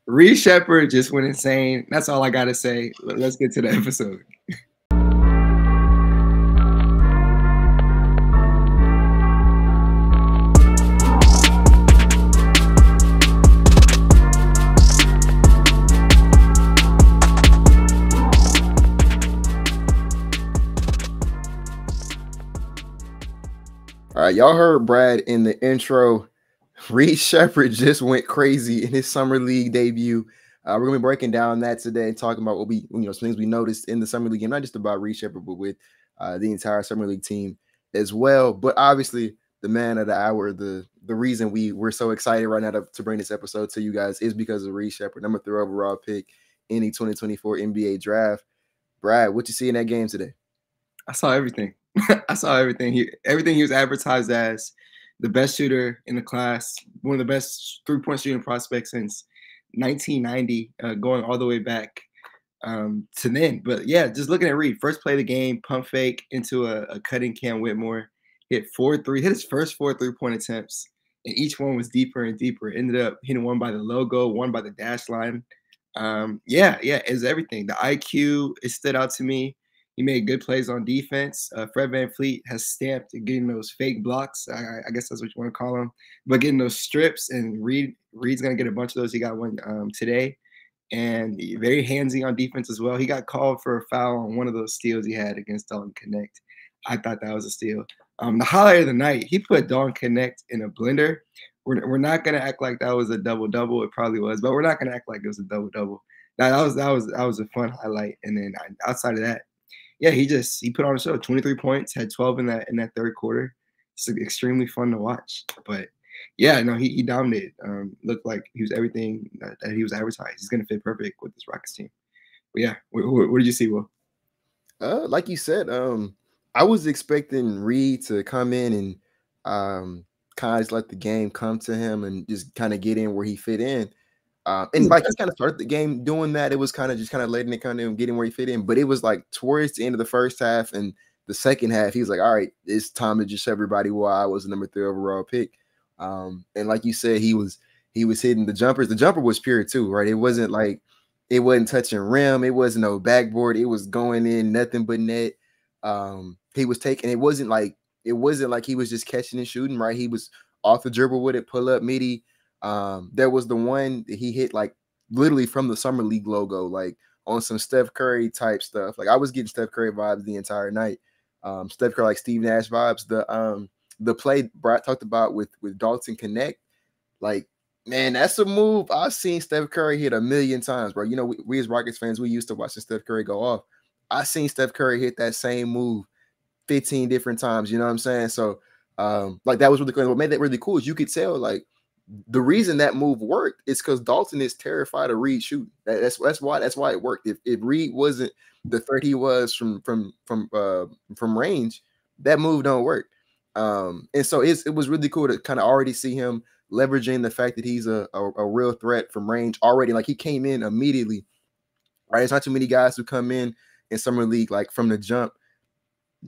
Reed Sheppard just went insane. That's all I gotta say. Let's get to the episode. All right, y'all heard Brad in the intro. Reed Sheppard just went crazy in his summer league debut. We're gonna be breaking down that today and talking about what some things we noticed in the summer league game, not just about Reed Sheppard, but with the entire summer league team as well. But obviously, the man of the hour, the reason we're so excited right now to bring this episode to you guys is because of Reed Sheppard, number 3 overall pick in the 2024 NBA draft. Brad, what you see in that game today? I saw everything. I saw everything. Everything he was advertised as the best shooter in the class, one of the best three-point shooting prospects since 1990, going all the way back to then. But yeah, just looking at Reed, first play of the game, pump fake into a cutting Cam Whitmore, hit his first 4 3-point attempts, and each one was deeper and deeper. Ended up hitting one by the logo, one by the dash line. Yeah, it's everything. The IQ, it stood out to me. He made good plays on defense. Fred VanVleet has stamped getting those fake blocks. I guess that's what you want to call them. But getting those strips, and Reed's going to get a bunch of those. He got one today. And very handsy on defense as well. He got called for a foul on one of those steals he had against Dalton Connect. I thought that was a steal. The highlight of the night, he put Dalton Connect in a blender. We're not going to act like that was a double-double. It probably was, but we're not going to act like it was a double-double. That was a fun highlight. And then outside of that, yeah, he put on a show. 23 points, had 12 in that third quarter. It's extremely fun to watch. But yeah, no, he dominated. Looked like he was everything that he was advertised. He's gonna fit perfect with this Rockets team. But yeah, what did you see, Will? Like you said, I was expecting Reed to come in and kind of just let the game come to him and just kind of get in where he fit in. And like he kind of started the game doing that. It was kind of just kind of letting it kind of getting where he fit in. But it was like towards the end of the first half and the second half, he was like, all right, it's time to just show everybody why I was the number 3 overall pick. And like you said, he was hitting the jumpers. The jumper was pure too, right? It wasn't touching rim. It wasn't no backboard. It was going in nothing but net. He was taking, it wasn't like he was just catching and shooting, right? He was off the dribble with it, pull up midi. There was the one that he hit like literally from the summer league logo, like on some Steph Curry type stuff. Like I was getting Steph Curry vibes the entire night. Steph Curry, like Steve Nash vibes. The play Brad talked about with Dalton Connect, like, man, that's a move I've seen Steph Curry hit a million times, bro. You know, we as Rockets fans, we used to watching Steph Curry go off. I seen Steph Curry hit that same move 15 different times. You know what I'm saying? So, like that was really cool. What made that really cool is you could tell, like, the reason that move worked is because Dalton is terrified of Reed shooting. That's why it worked. If Reed wasn't the threat he was from range, that move don't work. And so it was really cool to kind of already see him leveraging the fact that he's a real threat from range already. Like he came in immediately, right? It's not too many guys who come in summer league like from the jump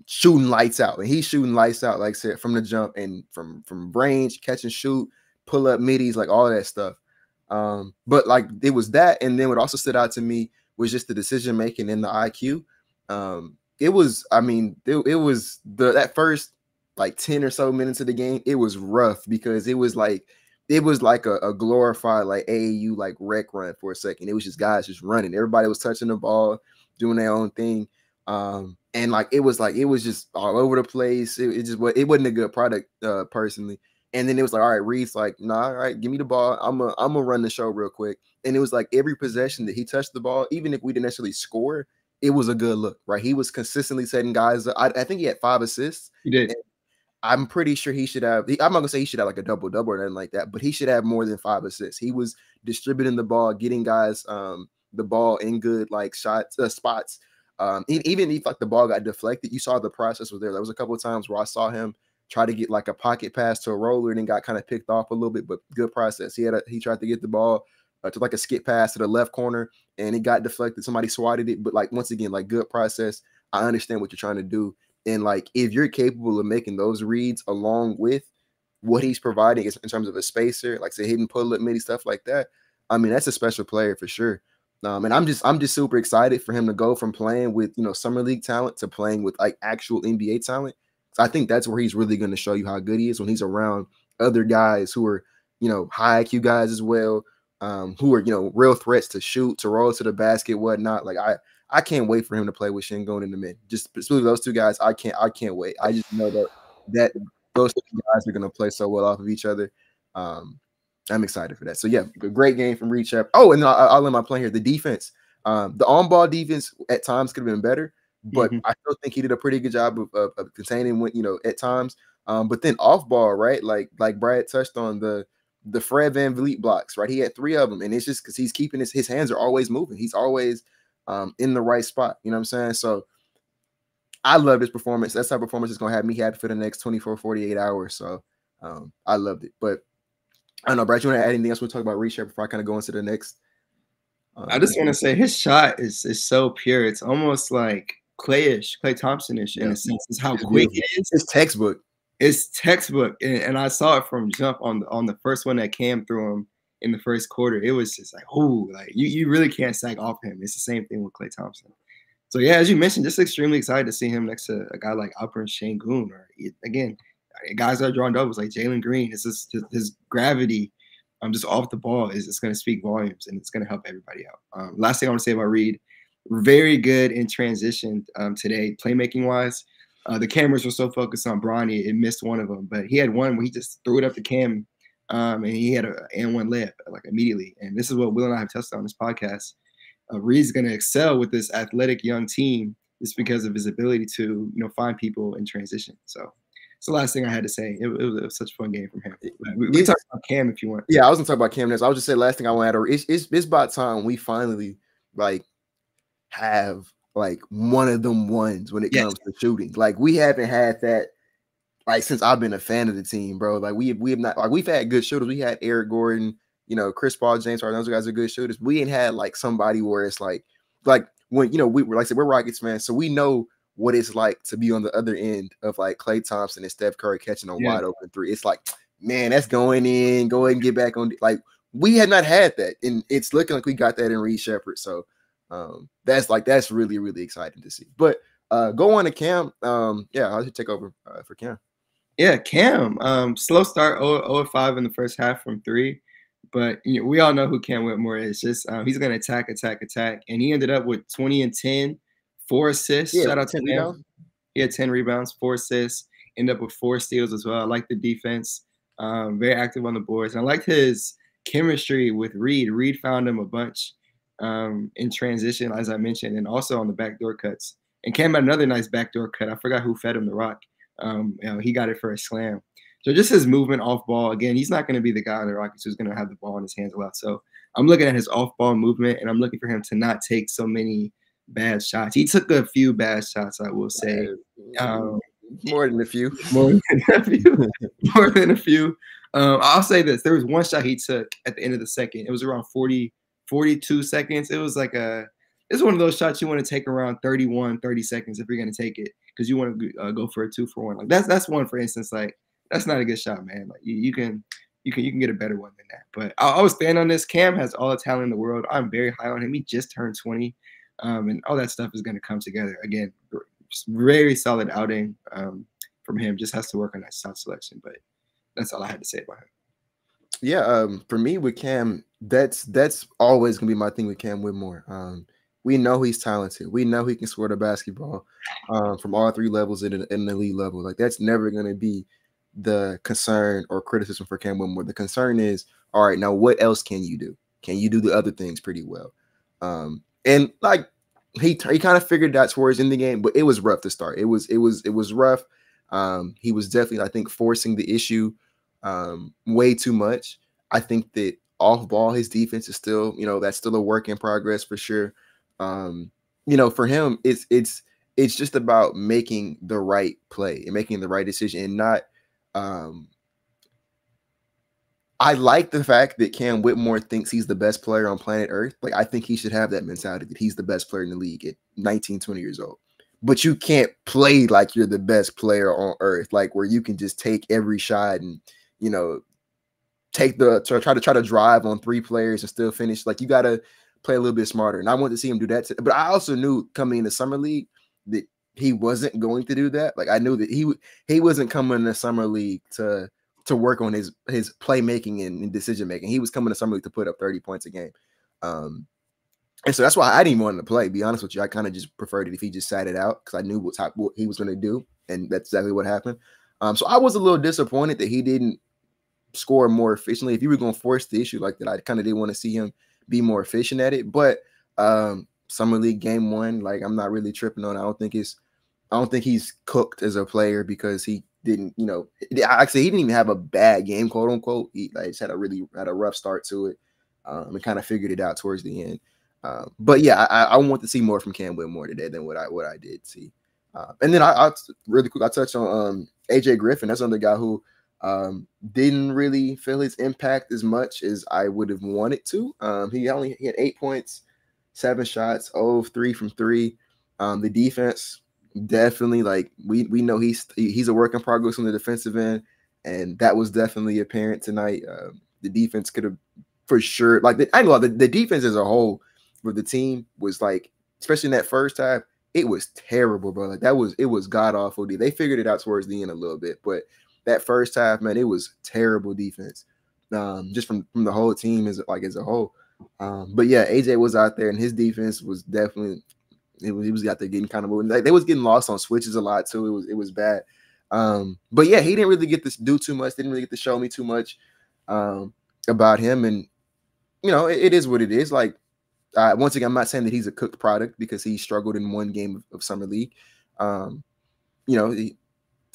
shooting lights out, and he's shooting lights out, like I said, from the jump and from range, catch and shoot, pull up middies, like all that stuff. But like it was that, and then what also stood out to me was just the decision making and the IQ. It was that first like 10 or so minutes of the game, it was rough because it was like a glorified like AAU like rec run for a second. It was just guys just running. Everybody was touching the ball, doing their own thing. And like it was just all over the place. It wasn't a good product personally. And then it was like, all right, Reed's like, nah, all right, give me the ball. I'm gonna run the show real quick. And it was like every possession that he touched the ball, even if we didn't necessarily score, it was a good look, right? He was consistently setting guys up. I think he had 5 assists. He did. And I'm pretty sure he should have. I'm not gonna say he should have like a double or anything like that, but he should have more than 5 assists. He was distributing the ball, getting guys the ball in good like spots. Even if like the ball got deflected, you saw the process was there. There was a couple of times where I saw him try to get like a pocket pass to a roller and then got kind of picked off a little bit, but good process. He tried to get the ball to like a skip pass to the left corner and it got deflected. Somebody swatted it, but like once again, like good process. I understand what you're trying to do. And like if you're capable of making those reads along with what he's providing in terms of a spacer, like say hidden pull up midi stuff like that, I mean, that's a special player for sure. And I'm just super excited for him to go from playing with, summer league talent to playing with like actual NBA talent. So I think that's where he's really going to show you how good he is, when he's around other guys who are, high IQ guys as well, who are, real threats to shoot, to roll to the basket, whatnot. Like I can't wait for him to play with Şengün in the mid. Just specifically those two guys, I can't wait. I just know that those two guys are going to play so well off of each other. I'm excited for that. So yeah, a great game from Reed Sheppard. Oh, and I'll end my play here. The defense, the on-ball defense at times could have been better, but I still think he did a pretty good job of containing when, at times. But then off-ball, right? Like Brad touched on the Fred VanVleet blocks, right? He had 3 of them, and it's just because he's keeping his hands are always moving. He's always in the right spot. You know what I'm saying? So I love this performance. That type of performance is going to have me happy for the next 24, 48 hours. So I loved it. But I don't know, Brad, you want to add anything else? We'll talk about Reed Sheppard before I kind of go into the next. I just want to say his shot is so pure. It's almost like Klay Thompson-ish in a sense. It's how quick it is. It's textbook. It's textbook. And I saw it from jump on the first one that Cam threw him in the first quarter. It was just like, oh, like you really can't sack off him. It's the same thing with Klay Thompson. So yeah, as you mentioned, just extremely excited to see him next to a guy like Alperen Şengün, or again, guys that are drawing doubles like Jalen Green. It's just his gravity, just off the ball is going to speak volumes, and it's going to help everybody out. Last thing I want to say about Reed, very good in transition today, playmaking wise. The cameras were so focused on Bronny, it missed one of them, but he had one where he just threw it up to Cam, and he had an and one layup like immediately. And this is what Will and I have tested on this podcast. Reed's going to excel with this athletic young team just because of his ability to find people in transition. So it's the last thing I had to say. It was such a fun game from him. We can talk about Cam if you want. Yeah, I was gonna talk about Cam next. I was just say last thing I want to add. It's about time we finally have one of them ones when it comes to shooting. Like we haven't had that since I've been a fan of the team, bro. Like we have not we've had good shooters. We had Eric Gordon, Chris Paul, James Harden. Those guys are good shooters. We ain't had somebody where it's like when we were I said we're Rockets fans, so we know what it's like to be on the other end of Klay Thompson and Steph Curry catching a wide open 3. It's like, man, that's going in. Go ahead and get back on. We had not had that, and it's looking like we got that in Reed Sheppard. So that's really, really exciting to see. But go on to Cam. I'll take over for Cam. Yeah, Cam. Slow start, 0-5 in the first half from 3. But we all know who Cam Whitmore is. Just he's going to attack, and he ended up with 20 and 10. 4 assists. Shout out to him. He had 10 rebounds, 4 assists, ended up with 4 steals as well. I like the defense. Very active on the boards. And I liked his chemistry with Reed. Reed found him a bunch in transition, as I mentioned, and also on the backdoor cuts. And Cam had another nice backdoor cut. I forgot who fed him the rock. He got it for a slam. So just his movement off ball. Again, he's not going to be the guy on the Rockets who's going to have the ball in his hands a lot. So I'm looking at his off ball movement, and I'm looking for him to not take so many bad shots. He took a few bad shots, I will say. More than a few. I'll say this. There was one shot he took at the end of the second. It was around 42 seconds. It was it's one of those shots you want to take around 30 seconds if you're going to take it, because you want to go for a 2-for-1. That's one, for instance. That's not a good shot, man. You can get a better one than that. But I was stand on this. Cam has all the talent in the world. I'm very high on him. He just turned 20. And all that stuff is going to come together. Again, very solid outing from him. Just has to work on that shot selection. But that's all I had to say about him. Yeah, for me with Cam, that's always going to be my thing with Cam Whitmore. We know he's talented. We know he can score the basketball from all 3 levels in the elite level. That's never going to be the concern or criticism for Cam Whitmore. The concern is, all right, now what else can you do? Can you do the other things pretty well? And he kind of figured that towards in the game, but it was rough to start. It was rough. He was definitely, I think, forcing the issue way too much. I think that off ball, his defense is still, that's still a work in progress for sure. For him, it's just about making the right play and making the right decision, and not. I like the fact that Cam Whitmore thinks he's the best player on planet Earth. I think he should have that mentality that he's the best player in the league at 19, 20 years old. But you can't play like you're the best player on Earth, where you can just take every shot and, try to drive on 3 players and still finish. Like, you got to play a little bit smarter. And I wanted to see him do that. But I also knew coming into summer league that he wasn't going to do that. Like, I knew that he wasn't coming to summer league to work on his playmaking and decision making. He was coming to summer league to put up 30 points a game. And so that's why I didn't want him to play. Be honest with you, I kind of just preferred it if he just sat it out because I knew what he was going to do, and that's exactly what happened. So I was a little disappointed that he didn't score more efficiently. If you were going to force the issue like that, I kind of did want to see him be more efficient at it. But summer league game 1, like, I'm not really tripping on it. I don't think he's cooked as a player because he didn't, actually he didn't even have a bad game, quote unquote. He just had a rough start to it, and kind of figured it out towards the end. But yeah, I want to see more from Cam Whitmore today than what I did see. And then I really quick, I touched on AJ Griffin. That's another guy who didn't really feel his impact as much as I would have wanted to. He had 8 points, 7 shots, 0 of 3 from 3. The defense definitely, like, we know he's a work in progress on the defensive end, and that was definitely apparent tonight. The defense could have for sure, like, the defense as a whole for the team was, like, especially in that first half, it was terrible, bro. Like, it was god awful. They figured it out towards the end a little bit, but that first half, man, it was terrible defense. Just from the whole team as a whole. But yeah, AJ was out there, and his defense was definitely he was out there getting kind of moving. Like, they was getting lost on switches a lot too. It was bad. But yeah, he didn't really get to do too much. Didn't really get to show me too much about him. And it is what it is. Like, once again, I'm not saying that he's a cooked product because he struggled in 1 game of summer league.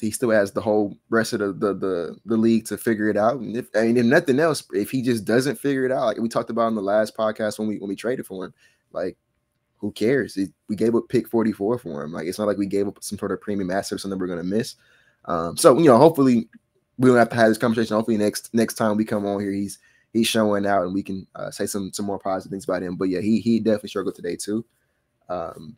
He still has the whole rest of the league to figure it out. And if nothing else, if he just doesn't figure it out, like we talked about in the last podcast when we traded for him, like, who cares? We gave up pick 44 for him. Like, it's not like we gave up some sort of premium asset or something we're going to miss. So hopefully we don't have to have this conversation. Hopefully next time we come on here, he's showing out and we can say some more positive things about him. But yeah, he definitely struggled today too. And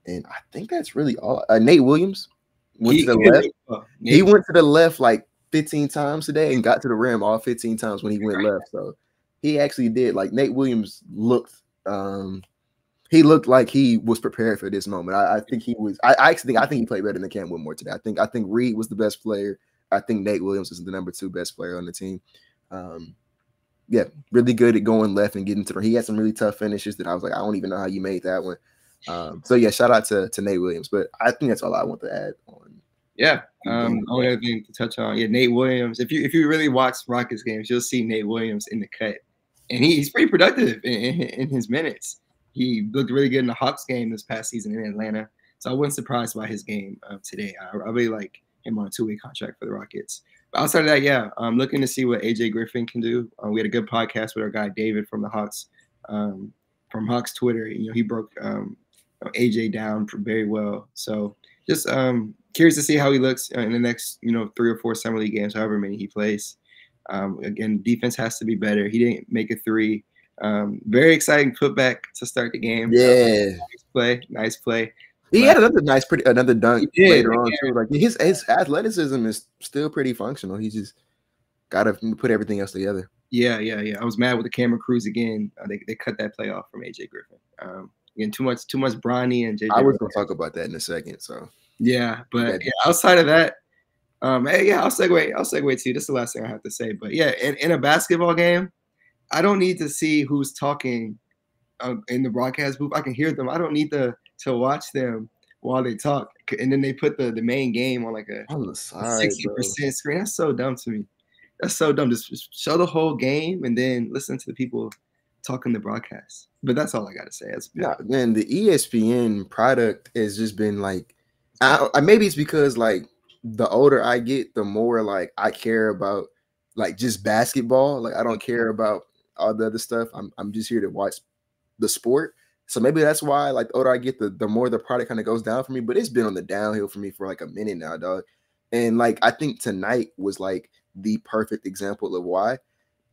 I think that's really all. Nate Williams went to the left. He went to the left like 15 times today and got to the rim all 15 times when he went left. So he actually did. Like, Nate Williams looked like he was prepared for this moment. I think he was. I think he played better than Cam Whitmore today. I think Reed was the best player. I think Nate Williams is the number 2 best player on the team. Yeah, really good at going left and getting to the. He had some really tough finishes that I was like, I don't even know how you made that one. So yeah, shout out to Nate Williams. But I think that's all I want to add on. Yeah. Only other thing to touch on. Yeah, Nate Williams. If you really watch Rockets games, you'll see Nate Williams in the cut, and he's pretty productive in his minutes. He looked really good in the Hawks game this past season in Atlanta. So I wasn't surprised by his game today. I really like him on a 2-way contract for the Rockets. But outside of that, yeah, I'm looking to see what AJ Griffin can do. We had a good podcast with our guy David from the Hawks, from Hawks Twitter. He broke AJ down very well. So just curious to see how he looks in the next 3 or 4 summer league games, however many he plays. Again, defense has to be better. He didn't make a 3. Very exciting putback to start the game. Yeah, nice play. He had another dunk later on too. Like, his athleticism is still pretty functional. He just got to put everything else together. Yeah. I was mad with the camera crews again. They cut that play off from AJ Griffin. Again, too much Bronny and JJ. I was going to talk about that in a second. So yeah, but outside of that, I'll segue to you. This is the last thing I have to say. But yeah, in a basketball game, I don't need to see who's talking in the broadcast booth. I can hear them. I don't need to watch them while they talk. And then they put the main game on like on the side, 60% screen. That's so dumb to me. That's so dumb. Just show the whole game and then listen to the people talking the broadcast. But that's all I got to say. Man, the ESPN product has just been like, maybe it's because like the older I get, the more like I care about like just basketball. Like, I don't care about all the other stuff. I'm just here to watch the sport. So maybe that's why, like, the older I get, the more the product kind of goes down for me. But it's been on the downhill for me for like a minute now, dog. And like, I think tonight was like the perfect example of why.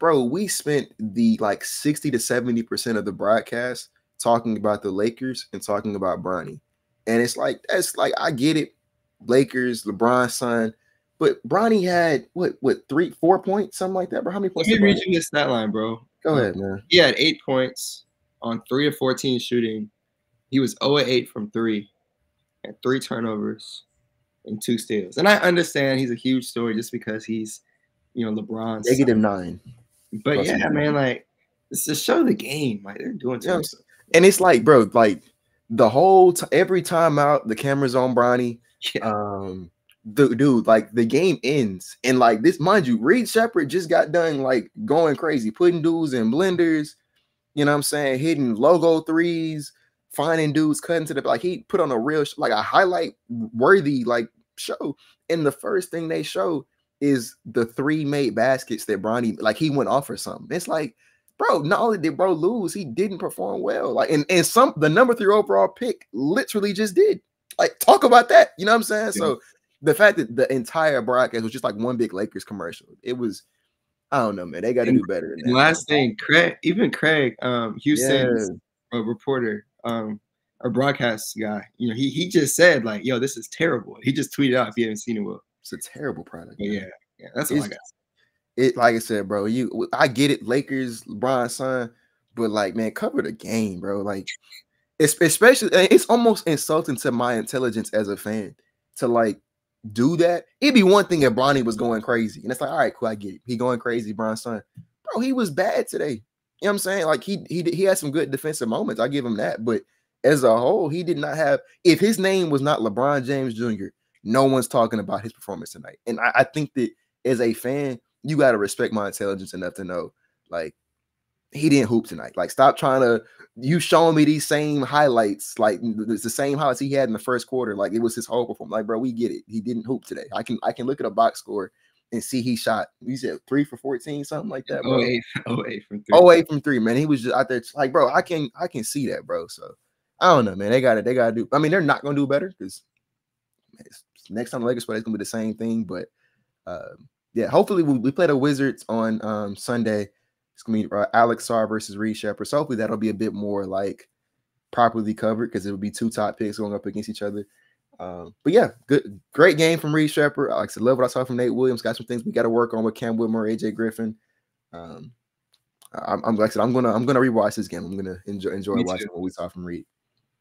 Bro, we spent the like 60 to 70% of the broadcast talking about the Lakers and talking about Bronny. And it's like, that's like, I get it. Lakers, LeBron's son, But Bronny had what 3-4 points, something like that, bro. How many Let points me did read Bronny? you his stat line, bro. Go ahead, man. He had 8 points on 3 of 14 shooting. He was 0 of 8 from 3, and 3 turnovers and 2 steals. And I understand he's a huge story just because he's, LeBron's son. -9. But yeah, man, like it's to show the game. Like they're doing too much. And it's like, bro, like the whole every time out, the camera's on Bronny. Yeah. Dude, like the game ends, and like this, mind you, Reed Sheppard just got done like going crazy, putting dudes in blenders. You know what I'm saying? Hitting logo threes, finding dudes, cutting to the like he put on a real like a highlight worthy like show. And the first thing they show is the 3 made baskets that Bronny like he went off or something. It's like, bro, not only did bro lose, he didn't perform well. Like and the number 3 overall pick literally just did. Like talk about that. You know what I'm saying? Yeah. So the fact that the entire broadcast was just like one big Lakers commercial, it was. I don't know, man. They got to do better than that. Last thing, Craig, Houston's yeah. reporter, a broadcast guy, he just said like, "Yo, this is terrible." He just tweeted out if you haven't seen it, Will. It's a terrible product. Yeah, that's all I got. It like I said, bro. I get it, Lakers, LeBron, son, but like, man, cover the game, bro. Like, especially, it's almost insulting to my intelligence as a fan to like do that. It'd be one thing if Bronny was going crazy, and it's like, all right, cool, I get it. He going crazy, Bron's son, bro. He was bad today. You know what I'm saying? Like he had some good defensive moments. I give him that, but as a whole, he did not have. If his name was not LeBron James Jr., no one's talking about his performance tonight. And I think that as a fan, you got to respect my intelligence enough to know, like, he didn't hoop tonight. Like, stop trying to. You showing me these same highlights, like it's the same highlights he had in the first quarter. Like it was his whole performance. Like, bro, we get it. He didn't hoop today. I can look at a box score and see he shot. He said 3 for 14, something like that, bro. 0-8 from 3. 0-8 from 3, man. He was just out there like, bro. I can see that, bro. So I don't know, man. They got to do. I mean, they're not gonna do better because next time the Lakers play, it's gonna be the same thing. But yeah, hopefully we play the Wizards on Sunday. It's gonna be Alex Sarr versus Reed Sheppard. So hopefully that'll be a bit more like properly covered because it would be 2 top picks going up against each other. But yeah, great game from Reed Sheppard. Like I said, love what I saw from Nate Williams. Got some things we got to work on with Cam Whitmore, AJ Griffin. I'm like I said, I'm gonna rewatch this game. I'm gonna enjoy watching what we saw from Reed.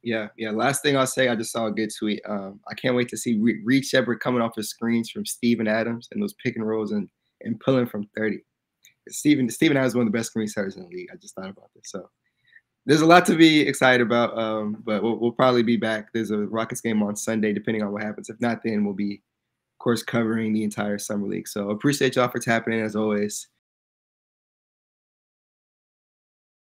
Yeah. Last thing I'll say, I just saw a good tweet. I can't wait to see Reed Sheppard coming off his screens from Steven Adams and those pick and rolls and pulling from 30. Steven Adams is one of the best screen setters in the league. I just thought about this. So there's a lot to be excited about, but we'll probably be back. There's a Rockets game on Sunday, depending on what happens. If not, then we'll be, of course, covering the entire Summer League. So appreciate y'all for tapping in as always.